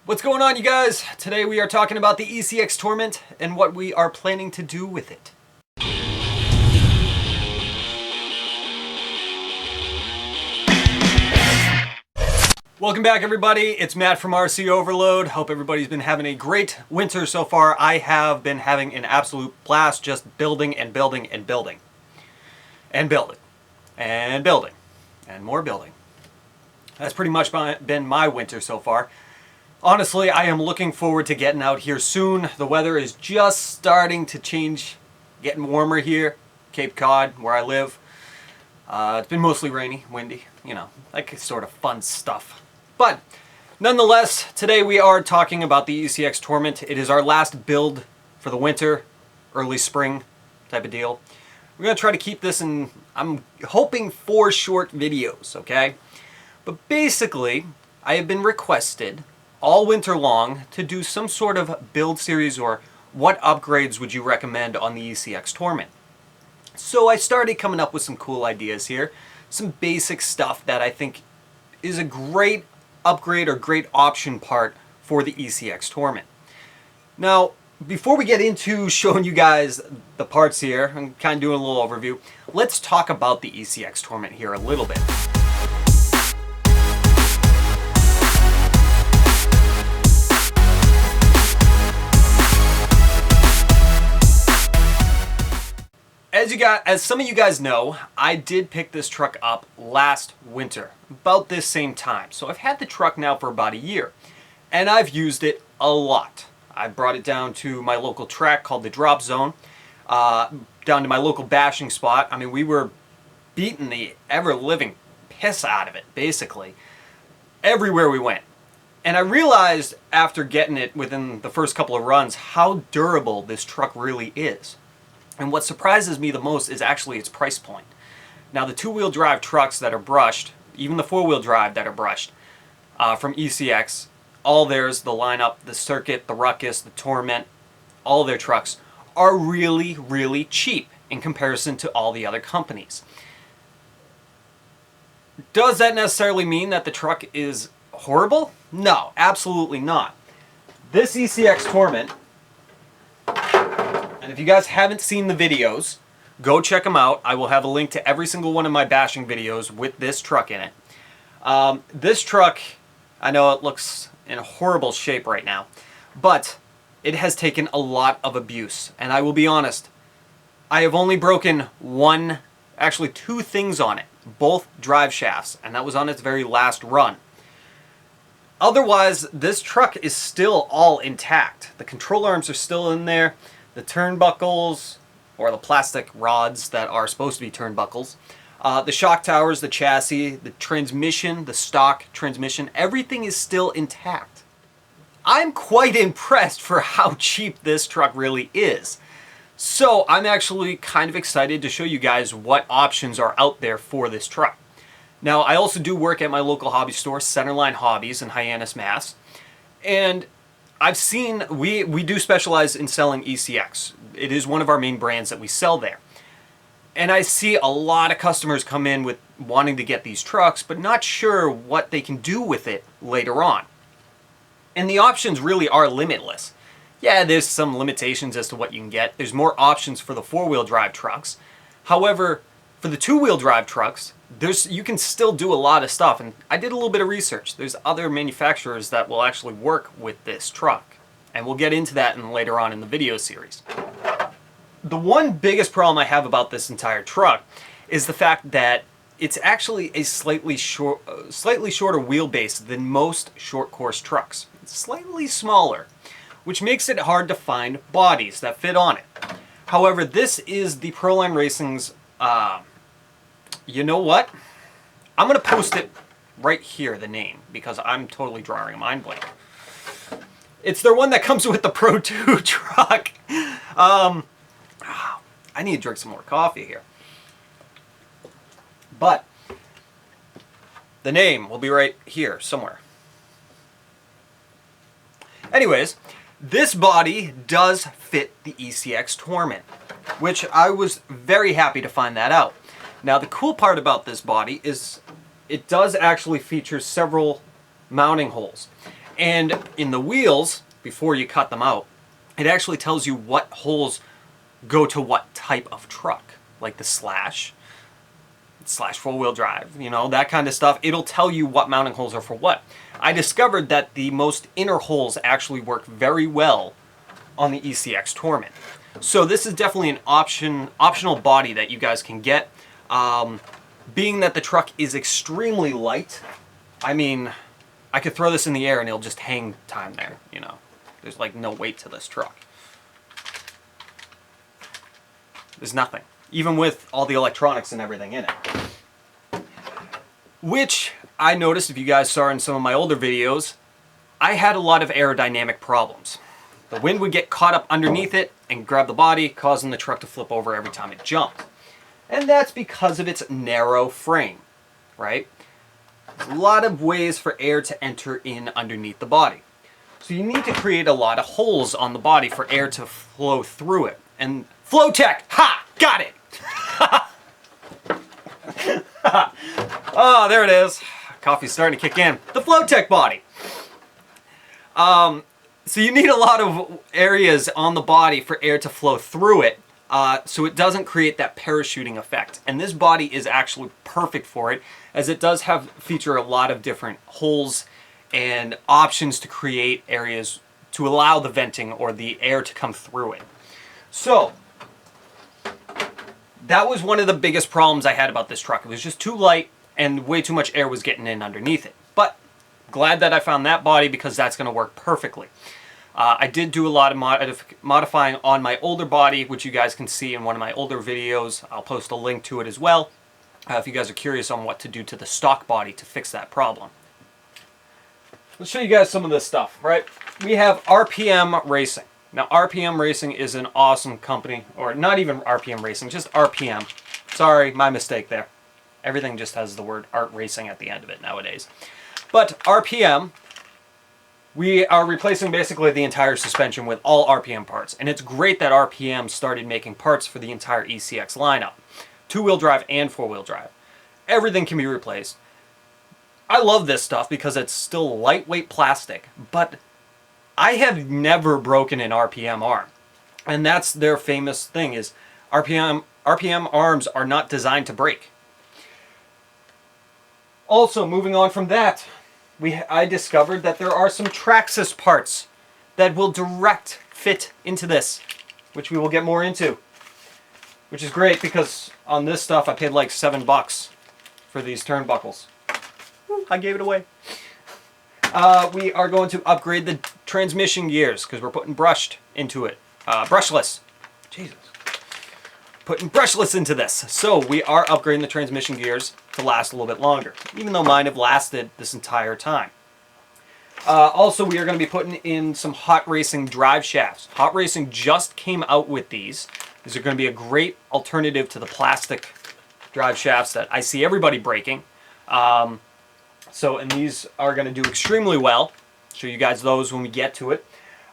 What's going on, you guys? Today we are talking about the ECX Torment and what we are planning to do with it. Welcome back, everybody. It's Matt from RC Overload. Hope everybody's been having a great winter so far. I have been having an absolute blast just building and building and building. And building. And building. And more building. That's pretty much been my winter so far. Honestly, I am looking forward to getting out here soon. The weather is just starting to change, getting warmer here, Cape Cod, where I live. It's been mostly rainy, windy, you know, like sort of fun stuff. But nonetheless, today we are talking about the ECX Torment. It is our last build for the winter, early spring type of deal. We're going to try to keep this in, I'm hoping, 4 short videos, okay? But basically, I have been requested all winter long to do some sort of build series or what upgrades would you recommend on the ECX Torment. So I started coming up with some cool ideas here, some basic stuff that I think is a great upgrade or great option part for the ECX Torment. Now, before we get into showing you guys the parts here, I'm kind of doing a little overview, let's talk about the ECX Torment here a little bit. As some of you guys know, I did pick this truck up last winter, about this same time. So I've had the truck now for about a year, and I've used it a lot. I brought it down to my local track called the Drop Zone, down to my local bashing spot. I mean, we were beating the ever-living piss out of it, basically, everywhere we went. And I realized after getting it within the first couple of runs how durable this truck really is. And what surprises me the most is actually its price point. Now, the 2-wheel drive trucks that are brushed, even the 4-wheel drive that are brushed from ECX, all theirs, the lineup, the Circuit, the Ruckus, the Torment, all their trucks are really, really cheap in comparison to all the other companies. Does that necessarily mean that the truck is horrible? No, absolutely not. This ECX Torment, and if you guys haven't seen the videos, go check them out. I will have a link to every single one of my bashing videos with this truck in it. This truck, I know it looks in horrible shape right now, but it has taken a lot of abuse. And I will be honest, I have only broken actually two things on it, both drive shafts, and that was on its very last run. Otherwise, this truck is still all intact. The control arms are still in there. The turnbuckles, or the plastic rods that are supposed to be turnbuckles, the shock towers, the chassis, the transmission, the stock transmission, everything is still intact. I'm quite impressed for how cheap this truck really is. So I'm actually kind of excited to show you guys what options are out there for this truck. Now, I also do work at my local hobby store, Centerline Hobbies in Hyannis, Mass. And I've seen, we do specialize in selling ECX. It is one of our main brands that we sell there. And I see a lot of customers come in with wanting to get these trucks, but not sure what they can do with it later on. And the options really are limitless. Yeah, there's some limitations as to what you can get. There's more options for the 4-wheel drive trucks. However, for the 2-wheel drive trucks, you can still do a lot of stuff, and I did a little bit of research. There's other manufacturers that will actually work with this truck, and we'll get into that later on in the video series. The one biggest problem I have about this entire truck is the fact that it's actually a slightly shorter wheelbase than most short course trucks. It's slightly smaller, which makes it hard to find bodies that fit on it. However, this is the Proline Racing's you know what? I'm going to post it right here, the name, because I'm totally drawing a mind blank. It's their one that comes with the Pro 2 truck. I need to drink some more coffee here. But the name will be right here somewhere. Anyways, this body does fit the ECX Torment, which I was very happy to find that out. Now, the cool part about this body is it does actually feature several mounting holes. And in the wheels, before you cut them out, it actually tells you what holes go to what type of truck, like the slash four-wheel drive, you know, that kind of stuff. It'll tell you what mounting holes are for what. I discovered that the most inner holes actually work very well on the ECX Torment. So this is definitely an optional body that you guys can get. Being that the truck is extremely light, I mean, I could throw this in the air and it'll just hang time there, you know. There's like no weight to this truck. There's nothing, even with all the electronics and everything in it. Which I noticed, if you guys saw in some of my older videos, I had a lot of aerodynamic problems. The wind would get caught up underneath it and grab the body, causing the truck to flip over every time it jumped. And that's because of its narrow frame, right? There's a lot of ways for air to enter in underneath the body. So you need to create a lot of holes on the body for air to flow through it. And Flowtech, ha! Got it! Oh, there it is. Coffee's starting to kick in. The Flowtech body. So you need a lot of areas on the body for air to flow through it, so it doesn't create that parachuting effect. And this body is actually perfect for it, as it does feature a lot of different holes and options to create areas to allow the venting or the air to come through it. So that was one of the biggest problems I had about this truck. It was just too light and way too much air was getting in underneath it. But glad that I found that body, because that's going to work perfectly. I did do a lot of modifying on my older body, which you guys can see in one of my older videos. I'll post a link to it as well, if you guys are curious on what to do to the stock body to fix that problem. Let's show you guys some of this stuff, right? We have RPM Racing. Now, RPM Racing is an awesome company, or not even RPM Racing, just RPM. Sorry, my mistake there. Everything just has the word art racing at the end of it nowadays. But RPM, we are replacing basically the entire suspension with all RPM parts. And it's great that RPM started making parts for the entire ECX lineup. Two-wheel drive and four-wheel drive. Everything can be replaced. I love this stuff because it's still lightweight plastic, but I have never broken an RPM arm. And that's their famous thing, is RPM arms are not designed to break. Also, moving on from that, I discovered that there are some Traxxas parts that will direct fit into this, which we will get more into. Which is great, because on this stuff I paid like $7 for these turnbuckles. Woo, I gave it away. We are going to upgrade the transmission gears, because we're putting brushed into it. Brushless. Jesus. Putting brushless into this. So we are upgrading the transmission gears to last a little bit longer, even though mine have lasted this entire time. Also, we are going to be putting in some Hot Racing Driveshafts. Hot Racing just came out with these. These are going to be a great alternative to the plastic driveshafts that I see everybody breaking. And these are going to do extremely well. Show you guys those when we get to it.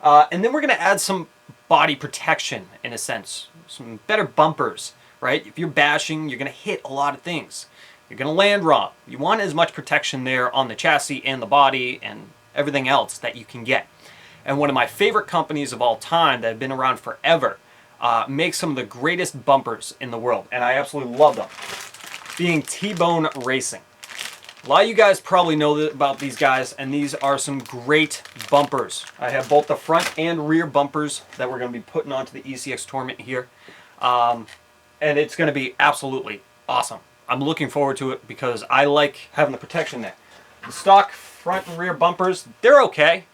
And then we're going to add some body protection, in a sense. Some better bumpers, right? If you're bashing, you're going to hit a lot of things. You're going to land wrong. You want as much protection there on the chassis and the body and everything else that you can get. And one of my favorite companies of all time that have been around forever makes some of the greatest bumpers in the world. And I absolutely love them. Being T-Bone Racing. A lot of you guys probably know about these guys, and these are some great bumpers. I have both the front and rear bumpers that we're going to be putting onto the ECX Torment here. And it's going to be absolutely awesome. I'm looking forward to it because I like having the protection there. The stock front and rear bumpers, they're okay,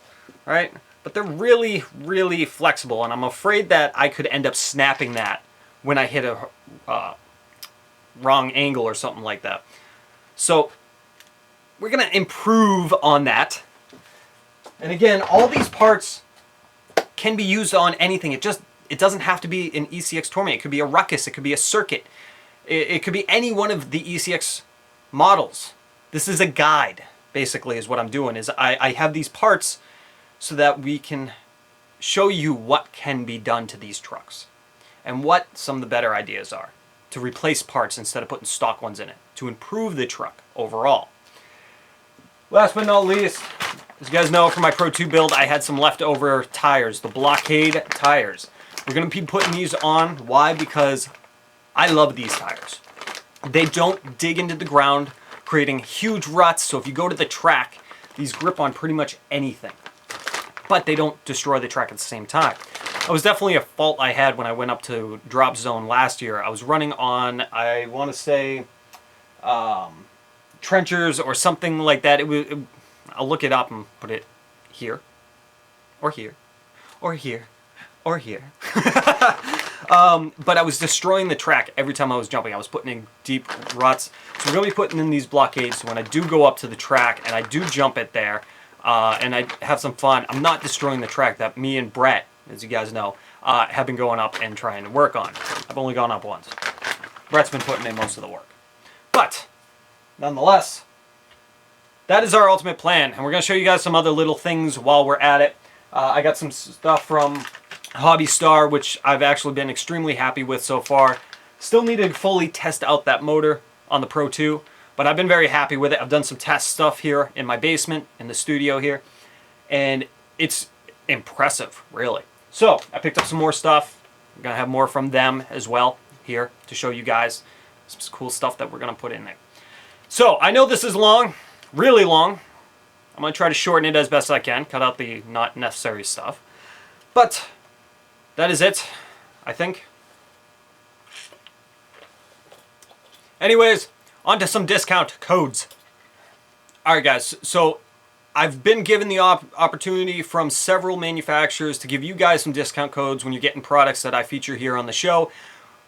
right? But they're really, really flexible, and I'm afraid that I could end up snapping that when I hit a wrong angle or something like that. So we're going to improve on that. And again, all these parts can be used on anything. It doesn't have to be an ECX Torment. It could be a Ruckus. It could be a Circuit. It could be any one of the ECX models. This is a guide, basically, is what I'm doing. Is I have these parts so that we can show you what can be done to these trucks and what some of the better ideas are to replace parts instead of putting stock ones in it, to improve the truck overall. Last but not least, As you guys know, for my Pro 2 build, I had some leftover tires, the Blockade tires. We're going to be putting these on. Why? Because I love these tires. They don't dig into the ground, creating huge ruts, so if you go to the track, these grip on pretty much anything. But they don't destroy the track at the same time. That was definitely a fault I had when I went up to drop zone last year. I was running on, I want to say, trenchers or something like that. I'll look it up and put it here, or here, or here, or here. But I was destroying the track every time I was jumping. I was putting in deep ruts. So we're going to be putting in these blockades. So when I do go up to the track and I do jump it there, and I have some fun, I'm not destroying the track that me and Brett, as you guys know, have been going up and trying to work on. I've only gone up once. Brett's been putting in most of the work. But, nonetheless, that is our ultimate plan. And we're going to show you guys some other little things while we're at it. I got some stuff from Hobby Star, which I've actually been extremely happy with so far. Still need to fully test out that motor on the Pro 2, but I've been very happy with it. I've done some test stuff here in my basement, in the studio here, and it's impressive, really. So, I picked up some more stuff. I'm going to have more from them as well here to show you guys some cool stuff that we're going to put in there. So, I know this is long, really long. I'm going to try to shorten it as best I can, cut out the not necessary stuff. But that is it, I think. Anyways, on to some discount codes. Alright guys, so I've been given the opportunity from several manufacturers to give you guys some discount codes when you're getting products that I feature here on the show.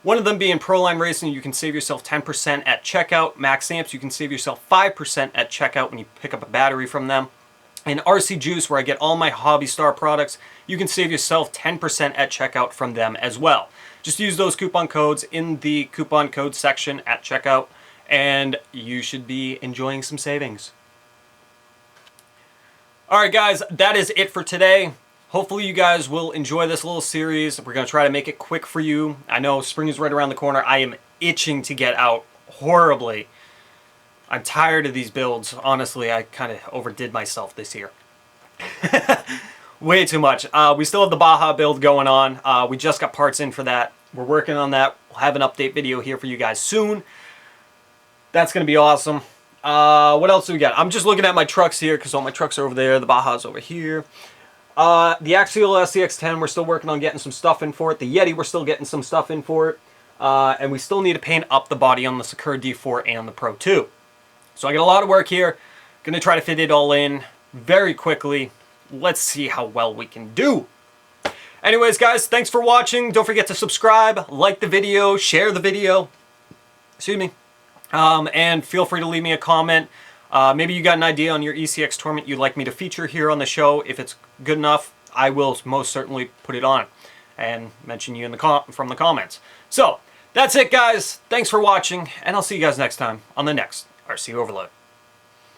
One of them being Proline Racing, you can save yourself 10% at checkout. Max Amps, you can save yourself 5% at checkout when you pick up a battery from them. And RC Juice, where I get all my Hobby Star products, you can save yourself 10% at checkout from them as well. Just use those coupon codes in the coupon code section at checkout, and you should be enjoying some savings. Alright guys, that is it for today. Hopefully you guys will enjoy this little series. We're going to try to make it quick for you. I know spring is right around the corner. I am itching to get out horribly. I'm tired of these builds. Honestly, I kind of overdid myself this year. Way too much. We still have the Baja build going on. We just got parts in for that. We're working on that. We'll have an update video here for you guys soon. That's going to be awesome. What else do we got? I'm just looking at my trucks here because all my trucks are over there. The Baja's over here. The Axial SCX-10, we're still working on getting some stuff in for it. The Yeti, we're still getting some stuff in for it. And we still need to paint up the body on the Sakura D4 and the Pro 2. So I got a lot of work here. Going to try to fit it all in very quickly. Let's see how well we can do. Anyways, guys, thanks for watching. Don't forget to subscribe, like the video, share the video. Excuse me. And feel free to leave me a comment. Maybe you got an idea on your ECX Torment you'd like me to feature here on the show. If it's good enough, I will most certainly put it on and mention you in the from the comments. So, that's it, guys. Thanks for watching, and I'll see you guys next time on the next RC Overload.